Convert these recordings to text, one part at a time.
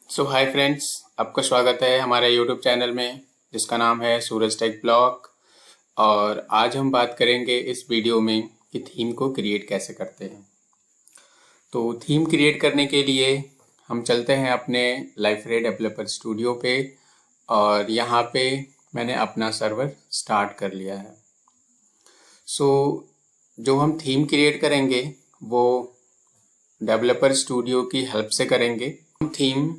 सो hi friends, आपका स्वागत है हमारे यूट्यूब चैनल में जिसका नाम है सूरज टेक ब्लॉग। और आज हम बात करेंगे इस वीडियो में कि थीम को क्रिएट कैसे करते हैं। तो थीम क्रिएट करने के लिए हम चलते हैं अपने लाइफरे डेवलपर स्टूडियो पे और यहाँ पे मैंने अपना सर्वर स्टार्ट कर लिया है। सो जो हम थीम क्रिएट करेंगे वो डेवलपर स्टूडियो की हेल्प से करेंगे। हम थीम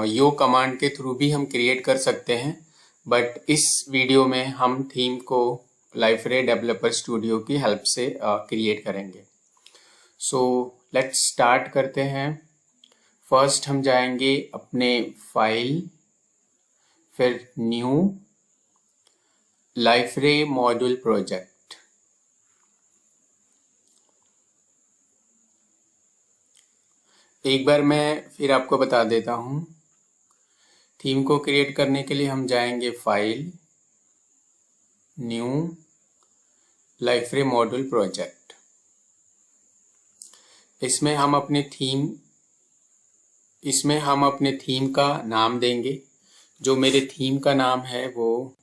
यो कमांड के थ्रू भी हम क्रिएट कर सकते हैं, बट इस वीडियो में हम थीम को लाइफरे डेवलपर स्टूडियो की हेल्प से क्रिएट करेंगे। सो लेट्स स्टार्ट करते हैं। फर्स्ट हम जाएंगे अपने फाइल, फिर न्यू लाइफरे मॉड्यूल प्रोजेक्ट। एक बार मैं फिर आपको बता देता हूँ। थीम को क्रिएट करने के लिए हम जाएंगे फाइल, न्यू लाइफरे मॉड्यूल प्रोजेक्ट। इसमें हम अपने थीम का नाम देंगे। जो मेरे थीम का नाम है वो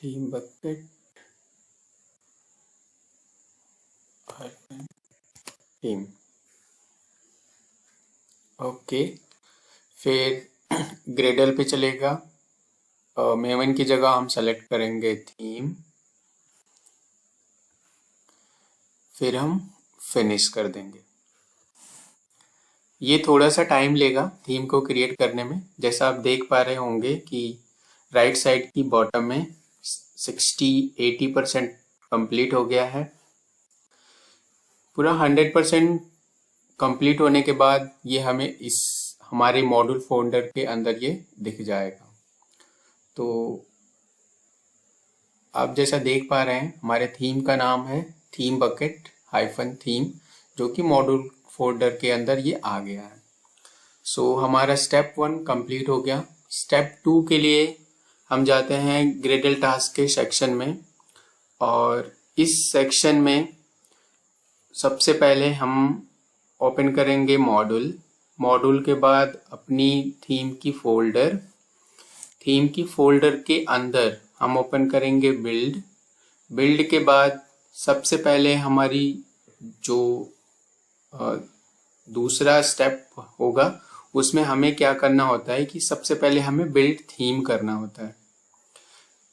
थीम बकेट थीम। ओके, फिर ग्रेडल पे चलेगा। मेवन की जगह हम सेलेक्ट करेंगे थीम, फिर हम फिनिश कर देंगे। ये थोड़ा सा टाइम लेगा थीम को क्रिएट करने में। जैसा आप देख पा रहे होंगे कि राइट साइड की बॉटम में 60-80% कंप्लीट हो गया है। पूरा 100% कंप्लीट होने के बाद ये हमें इस हमारे मॉड्यूल फोल्डर के अंदर ये दिख जाएगा। तो आप जैसा देख पा रहे हैं हमारे थीम का नाम है थीम बकेट -थीम, जो कि मॉड्यूल फोल्डर के अंदर ये आ गया है। सो हमारा स्टेप 1 कंप्लीट हो गया। स्टेप 2 के लिए हम जाते हैं ग्रेडल टास्क के सेक्शन में, और इस सेक्शन में सबसे पहले हम ओपन करेंगे मॉड्यूल के बाद अपनी थीम की फोल्डर के अंदर हम ओपन करेंगे बिल्ड के बाद सबसे पहले हमारी जो दूसरा स्टेप होगा उसमें हमें क्या करना होता है कि सबसे पहले हमें बिल्ड थीम करना होता है।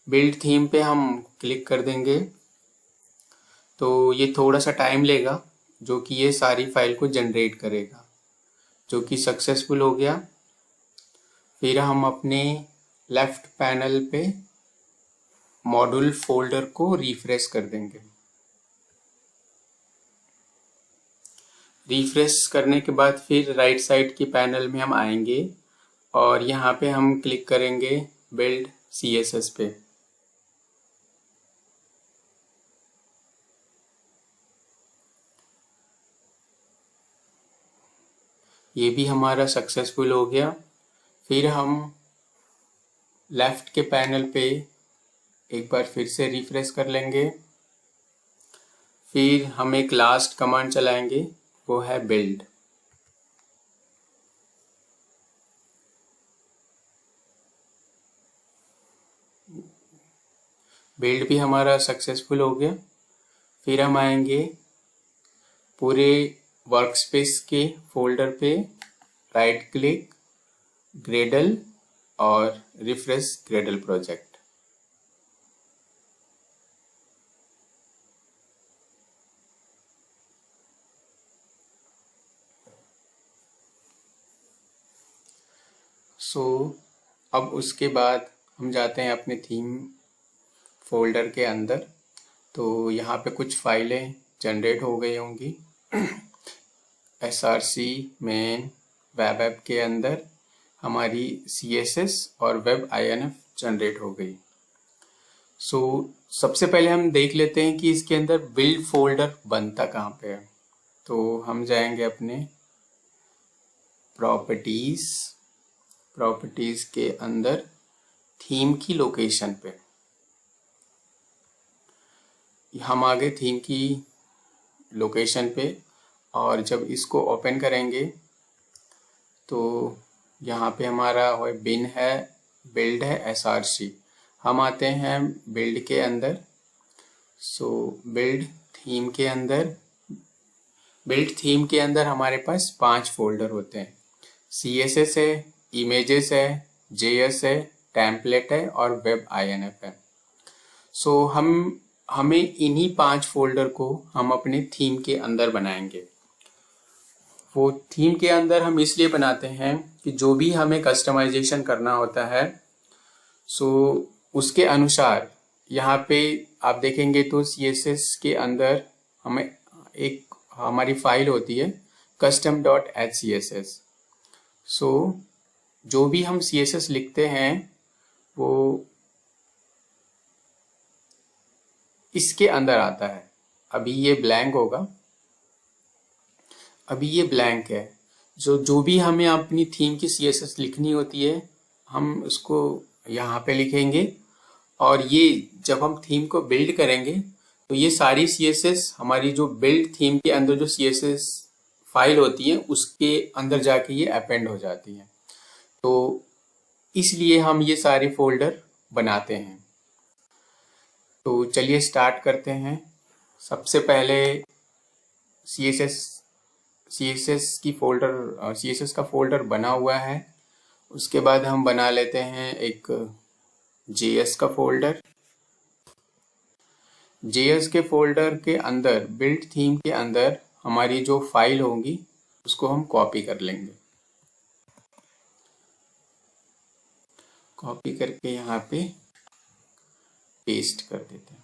बिल्ड थीम पे हम क्लिक कर देंगे। तो ये थोड़ा सा टाइम लेगा जो कि ये सारी फाइल को जनरेट करेगा, जो कि सक्सेसफुल हो गया। फिर हम अपने लेफ्ट पैनल पे मॉड्यूल फोल्डर को रिफ्रेश कर देंगे। रिफ्रेश करने के बाद फिर राइट साइड की पैनल में हम आएंगे और यहाँ पे हम क्लिक करेंगे बिल्ड CSS पे। ये भी हमारा सक्सेसफुल हो गया। फिर हम लेफ्ट के पैनल पे एक बार फिर से रिफ्रेश कर लेंगे। फिर हम एक लास्ट कमांड चलाएंगे, वो है बिल्ड। बिल्ड भी हमारा सक्सेसफुल हो गया। फिर हम आएंगे पूरे वर्कस्पेस के फोल्डर पे, राइट क्लिक, ग्रेडल और रिफ्रेश ग्रेडल प्रोजेक्ट। अब उसके बाद हम जाते हैं अपने थीम फोल्डर के अंदर। तो यहाँ पे कुछ फाइलें जनरेट हो गई होंगी। src में वेब ऐप के अंदर हमारी CSS और वेब INF जनरेट हो गई। सबसे पहले हम देख लेते हैं कि इसके अंदर बिल्ड फोल्डर बनता कहाँ पे है। तो हम जाएंगे अपने प्रॉपर्टीज के अंदर थीम की लोकेशन पे। हम आ गए थीम की लोकेशन पे, और जब इसको ओपन करेंगे तो यहाँ पे हमारा बिन है, बिल्ड है, SRC। हम आते हैं बिल्ड के अंदर। सो बिल्ड थीम के अंदर हमारे पास 5 फोल्डर होते हैं। CSS है, इमेजेस है, JS है, टेम्पलेट है और वेब INF है। सो हमें इन्हीं 5 फोल्डर को हम अपने थीम के अंदर बनाएंगे। वो थीम के अंदर हम इसलिए बनाते हैं कि जो भी हमें कस्टमाइजेशन करना होता है, सो उसके अनुसार यहाँ पे आप देखेंगे तो CSS के अंदर हमें एक हमारी फाइल होती है custom.hcss। सो जो भी हम CSS लिखते हैं वो इसके अंदर आता है। अभी ये ब्लैंक होगा, अभी ये ब्लैंक है। जो भी हमें अपनी थीम की CSS लिखनी होती है हम उसको यहाँ पे लिखेंगे, और ये जब हम थीम को बिल्ड करेंगे तो ये सारी CSS हमारी जो बिल्ड थीम के अंदर जो CSS फाइल होती है उसके अंदर जाके ये अपेंड हो जाती है। तो इसलिए हम ये सारे फोल्डर बनाते हैं। तो चलिए स्टार्ट करते हैं। सबसे पहले CSS का फोल्डर बना हुआ है। उसके बाद हम बना लेते हैं एक JS का फोल्डर। JS के फोल्डर के अंदर बिल्ड थीम के अंदर हमारी जो फाइल होगी उसको हम कॉपी कर लेंगे। कॉपी करके यहाँ पे पेस्ट कर देते हैं।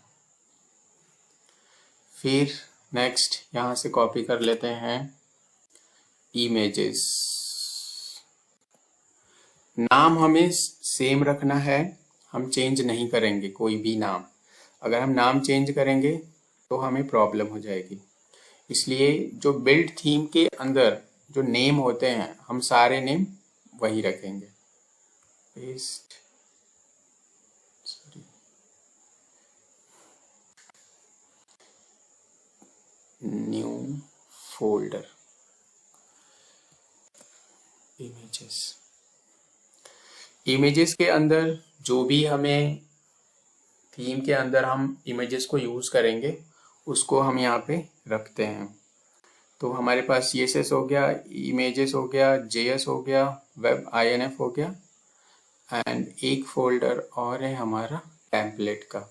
फिर नेक्स्ट यहाँ से कॉपी कर लेते हैं इमेजेस। नाम हमें सेम रखना है, हम चेंज नहीं करेंगे कोई भी नाम। अगर हम नाम चेंज करेंगे तो हमें प्रॉब्लम हो जाएगी। इसलिए जो बिल्ड थीम के अंदर जो नेम होते हैं हम सारे नेम वही रखेंगे। पेस्ट, न्यू फोल्डर, इमेजेस के अंदर जो भी हमें थीम के अंदर हम इमेजेस को यूज करेंगे उसको हम यहाँ पे रखते हैं। तो हमारे पास CSS हो गया, इमेजेस हो गया, JS हो गया, वेब INF हो गया, एंड एक फोल्डर और है हमारा टेम्पलेट का।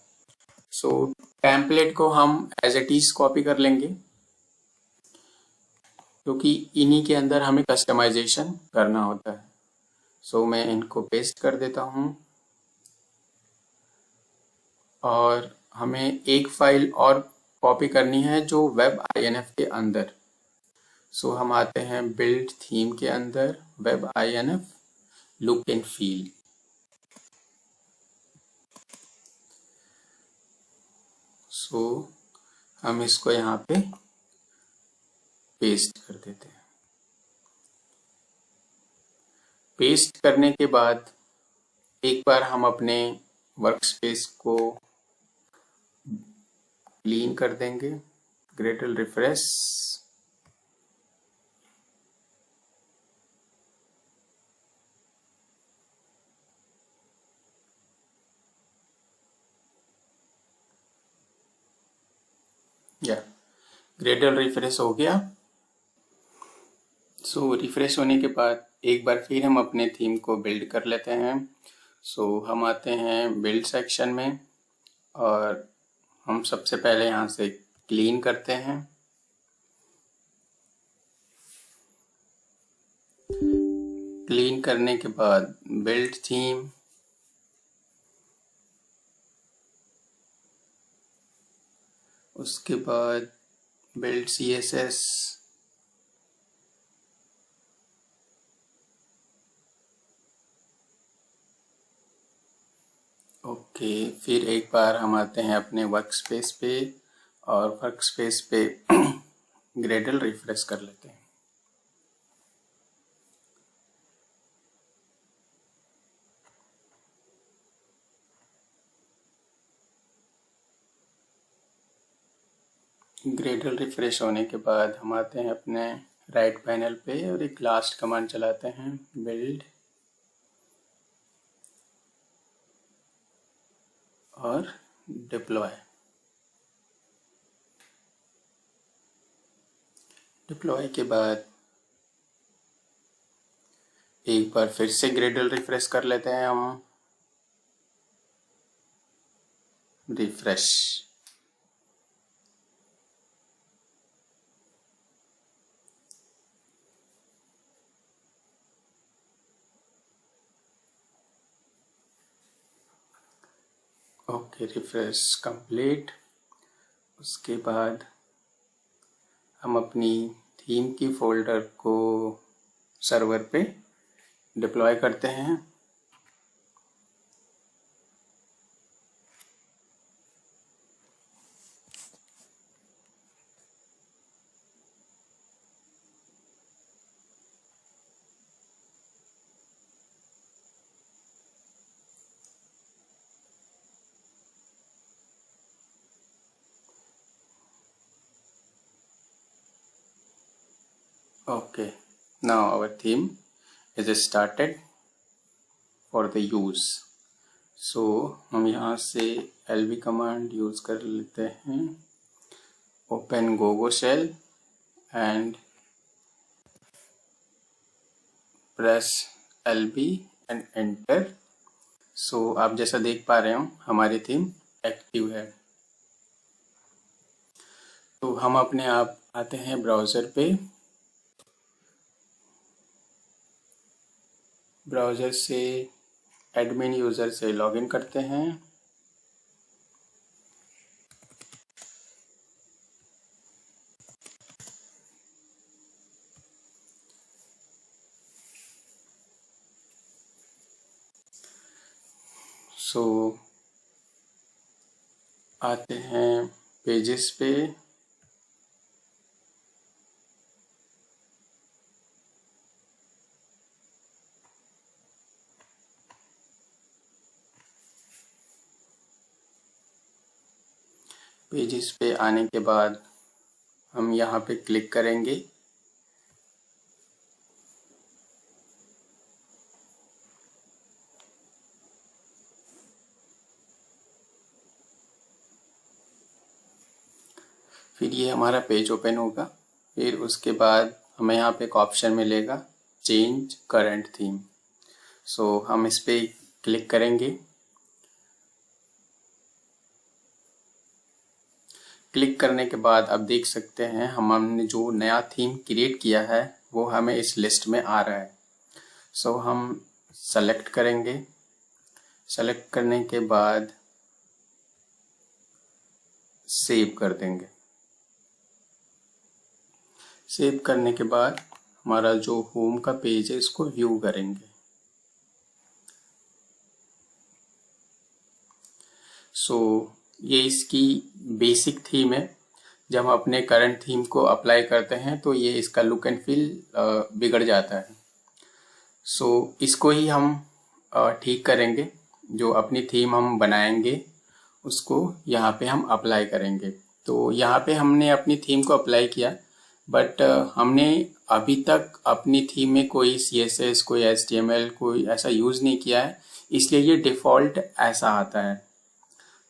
सो टेम्पलेट को हम एज इट इज कॉपी कर लेंगे क्योंकि इन्हीं के अंदर हमें कस्टमाइजेशन करना होता है। सो मैं इनको पेस्ट कर देता हूँ, और हमें एक फाइल और कॉपी करनी है जो वेब INF के अंदर। सो हम आते हैं बिल्ड थीम के अंदर, web INF, look and feel. So हम इसको यहाँ पे पेस्ट कर देते हैं। पेस्ट करने के बाद एक बार हम अपने वर्कस्पेस को क्लीन कर देंगे। ग्रेटल रिफ्रेश, या ग्रेटल रिफ्रेश हो गया। सो रिफ्रेश होने के बाद एक बार फिर हम अपने थीम को बिल्ड कर लेते हैं। सो हम आते हैं बिल्ड सेक्शन में, और हम सबसे पहले यहाँ से क्लीन करते हैं। क्लीन करने के बाद बिल्ड थीम, उसके बाद बिल्ड CSS, ओके। फिर एक बार हम आते हैं अपने वर्कस्पेस पे, और वर्कस्पेस पे ग्रेडल रिफ्रेश कर लेते हैं। ग्रेडल रिफ्रेश होने के बाद हम आते हैं अपने राइट पैनल पे और एक लास्ट कमांड चलाते हैं, बिल्ड और डिप्लॉय। डिप्लॉय के बाद एक बार फिर से ग्रेडल रिफ्रेश कर लेते हैं हम, रिफ्रेश। Okay, refresh complete. उसके बाद हम अपनी थीम की फोल्डर को सर्वर पे डिप्लॉय करते हैं। Okay, now our theme is started for the use. So हम यहाँ से lb कमांड यूज कर लेते हैं, open gogo shell and press lb and enter. So आप जैसा देख पा रहे हो हमारी थीम एक्टिव है। तो हम अपने आप आते हैं ब्राउज़र पे, ब्राउज़र से एडमिन यूज़र से लॉगिन करते हैं। सो आते हैं पेजेस पे, पेजेस पे आने के बाद हम यहाँ पे क्लिक करेंगे। फिर ये हमारा पेज ओपन होगा। फिर उसके बाद हमें यहाँ पे एक ऑप्शन मिलेगा, चेंज करंट थीम। सो हम इस पे क्लिक करेंगे। क्लिक करने के बाद आप देख सकते हैं हमने जो नया थीम क्रिएट किया है वो हमें इस लिस्ट में आ रहा है। सो हम सेलेक्ट करेंगे। सेलेक्ट करने के बाद सेव कर देंगे। सेव करने के बाद हमारा जो होम का पेज है इसको व्यू करेंगे। सो ये इसकी बेसिक थीम है। जब हम अपने करंट थीम को अप्लाई करते हैं तो ये इसका लुक एंड फील बिगड़ जाता है। सो इसको ही हम ठीक करेंगे। जो अपनी थीम हम बनाएंगे उसको यहाँ पे हम अप्लाई करेंगे। तो यहाँ पे हमने अपनी थीम को अप्लाई किया, बट हमने अभी तक अपनी थीम में कोई CSS, कोई HTML, कोई ऐसा यूज़ नहीं किया है, इसलिए ये डिफ़ॉल्ट ऐसा आता है।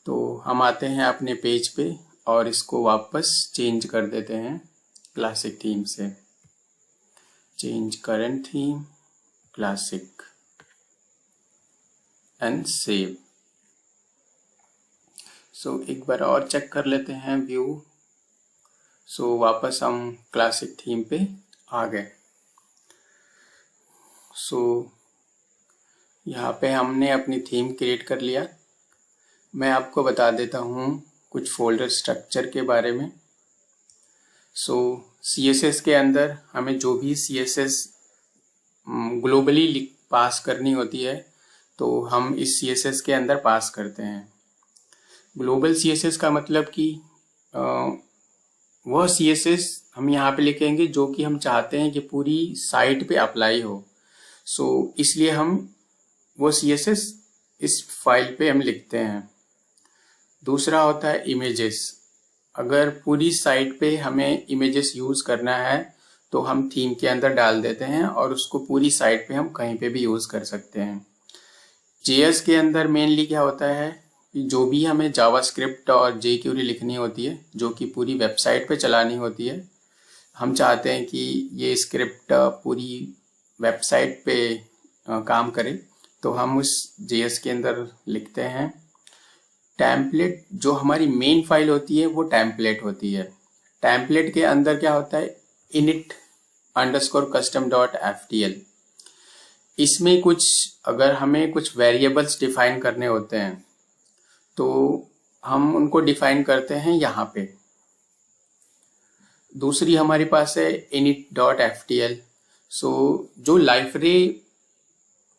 तो हम आते हैं अपने पेज पे और इसको वापस चेंज कर देते हैं क्लासिक थीम से। Change current theme classic and save. So एक बार और चेक कर लेते हैं व्यू। सो वापस हम क्लासिक थीम पे आ गए। सो यहाँ पे हमने अपनी थीम क्रिएट कर लिया। मैं आपको बता देता हूँ कुछ फोल्डर स्ट्रक्चर के बारे में। सो CSS के अंदर हमें जो भी CSS ग्लोबली पास करनी होती है तो हम इस CSS के अंदर पास करते हैं। ग्लोबल CSS का मतलब कि वह CSS हम यहाँ पे लिखेंगे जो कि हम चाहते हैं कि पूरी साइट पे अप्लाई हो। सो इसलिए हम वो CSS इस फाइल पे हम लिखते हैं। दूसरा होता है इमेजेस। अगर पूरी साइट पे हमें इमेजेस यूज करना है तो हम थीम के अंदर डाल देते हैं और उसको पूरी साइट पे हम कहीं पे भी यूज कर सकते हैं। जेएस के अंदर मेनली क्या होता है कि जो भी हमें जावास्क्रिप्ट और jQuery लिखनी होती है, जो कि पूरी वेबसाइट पे चलानी होती है, हम चाहते हैं कि ये स्क्रिप्ट पूरी वेबसाइट पे काम करे, तो हम उस जेएस के अंदर लिखते हैं। टेम्पलेट जो हमारी मेन फाइल होती है वो टेम्पलेट होती है। टेम्पलेट के अंदर क्या होता है, init_custom.ftl। इसमें कुछ अगर हमें कुछ वेरिएबल्स डिफाइन करने होते हैं तो हम उनको डिफाइन करते हैं यहाँ पे। दूसरी हमारे पास है init.ftl। सो जो लाइब्रेरी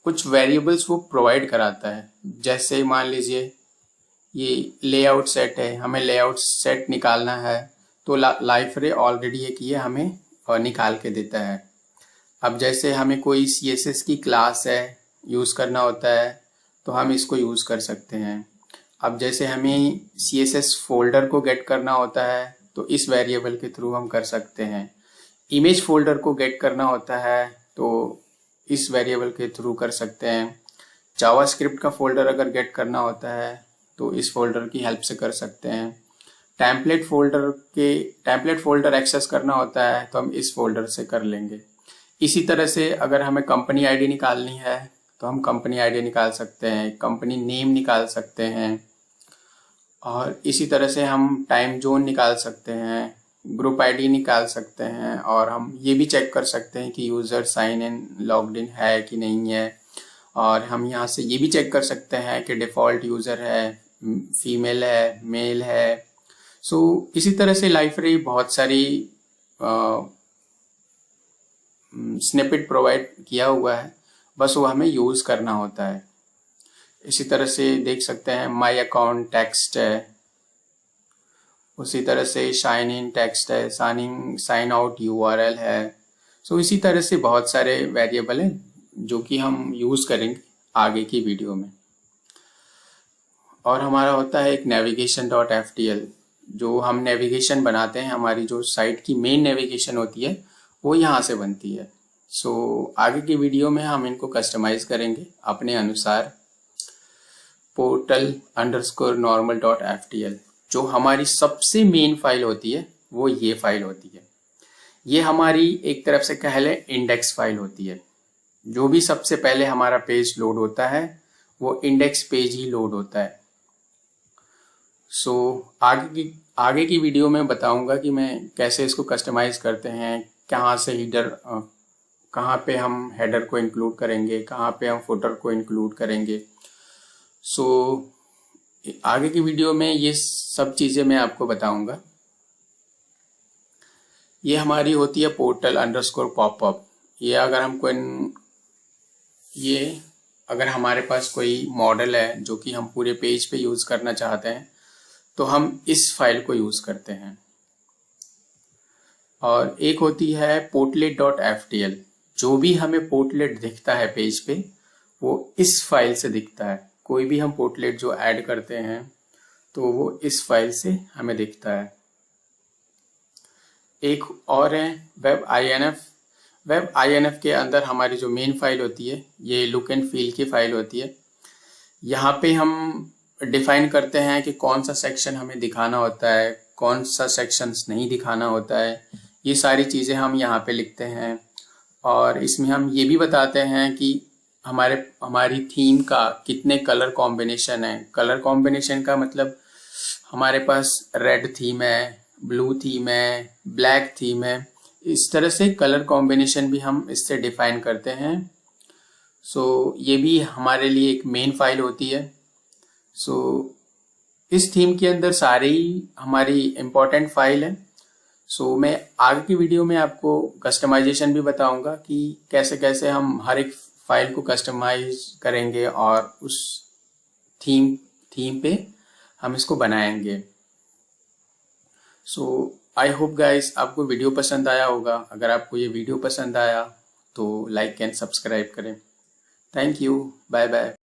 कुछ वेरिएबल्स वो प्रोवाइड कराता है, जैसे मान लीजिए ये लेआउट सेट है, हमें लेआउट सेट निकालना है तो लाइब्रेरी ऑलरेडी एक ये हमें निकाल के देता है। अब जैसे हमें कोई CSS की क्लास है यूज़ करना होता है तो हम इसको यूज़ कर सकते हैं। अब जैसे हमें CSS फोल्डर को गेट करना होता है तो इस वेरिएबल के थ्रू हम कर सकते हैं। इमेज फोल्डर को गेट करना होता है तो इस वेरिएबल के थ्रू कर सकते हैं। जावास्क्रिप्ट का फोल्डर अगर गेट करना होता है तो इस फोल्डर की हेल्प से कर सकते हैं। टेम्पलेट फोल्डर एक्सेस करना होता है तो हम इस फोल्डर से कर लेंगे। इसी तरह से अगर हमें कंपनी आईडी निकालनी है तो हम कंपनी आईडी निकाल सकते हैं, कंपनी नेम निकाल सकते हैं, और इसी तरह से हम टाइम जोन निकाल सकते हैं, ग्रुप आईडी निकाल सकते हैं, और हम ये भी चेक कर सकते हैं कि user sign in logged in है कि नहीं है। और हम यहाँ से ये भी चेक कर सकते हैं कि डिफ़ॉल्ट यूज़र है, फीमेल है, मेल है। सो इसी तरह से लाइब्रेरी बहुत सारी स्निपेट प्रोवाइड किया हुआ है, बस वो हमें यूज़ करना होता है। इसी तरह से देख सकते हैं माई अकाउंट टेक्स्ट है, उसी तरह से साइन इन टेक्स्ट है, साइन आउट URL है। सो इसी तरह से बहुत सारे वेरिएबल हैं जो कि हम यूज़ करेंगे आगे की वीडियो में। और हमारा होता है एक navigation.ftl, जो हम नेविगेशन बनाते हैं, हमारी जो साइट की मेन नेविगेशन होती है वो यहाँ से बनती है। सो आगे की वीडियो में हम इनको कस्टमाइज करेंगे अपने अनुसार। portal_normal.ftl जो हमारी सबसे मेन फाइल होती है वो ये फाइल होती है। ये हमारी एक तरफ से कह लें इंडेक्स फाइल होती है। जो भी सबसे पहले हमारा पेज लोड होता है वो इंडेक्स पेज ही लोड होता है। सो आगे की वीडियो में बताऊंगा कि मैं कैसे इसको कस्टमाइज करते हैं, कहाँ से कहाँ पे हम हेडर को इंक्लूड करेंगे, कहाँ पे हम फुटर को इंक्लूड करेंगे। सो आगे की वीडियो में ये सब चीज़ें मैं आपको बताऊंगा। ये हमारी होती है portal_pop-up। ये अगर हमारे पास कोई मॉडल है जो कि हम पूरे पेज पे यूज़ करना चाहते हैं तो हम इस फाइल को यूज़ करते हैं। और एक होती है portlet.ftl। जो भी हमें पोर्टलेट दिखता है पेज पे वो इस फाइल से दिखता है। कोई भी हम पोर्टलेट जो ऐड करते हैं तो वो इस फाइल से हमें दिखता है। एक और है वेब INF के अंदर हमारी जो मेन फाइल होती है ये लुक एंड फील की फाइल होती है। यहाँ पे हम डिफाइन करते हैं कि कौन सा सेक्शन हमें दिखाना होता है, कौन सा सेक्शंस नहीं दिखाना होता है। ये सारी चीज़ें हम यहाँ पे लिखते हैं। और इसमें हम ये भी बताते हैं कि हमारी थीम का कितने कलर कॉम्बिनेशन है। कलर कॉम्बिनेशन का मतलब हमारे पास रेड थीम है, ब्लू थीम है, ब्लैक थीम है। इस तरह से कलर कॉम्बिनेशन भी हम इससे डिफाइन करते हैं। सो ये भी हमारे लिए एक मेन फाइल होती है। सो इस थीम के अंदर सारी हमारी इम्पोर्टेंट फाइल है। सो मैं आगे की वीडियो में आपको कस्टमाइजेशन भी बताऊंगा कि कैसे कैसे हम हर एक फाइल को कस्टमाइज करेंगे और उस थीम पे हम इसको बनाएंगे। सो आई होप गाइस आपको वीडियो पसंद आया होगा। अगर आपको ये वीडियो पसंद आया तो लाइक एंड सब्सक्राइब करें। Thank you, bye bye.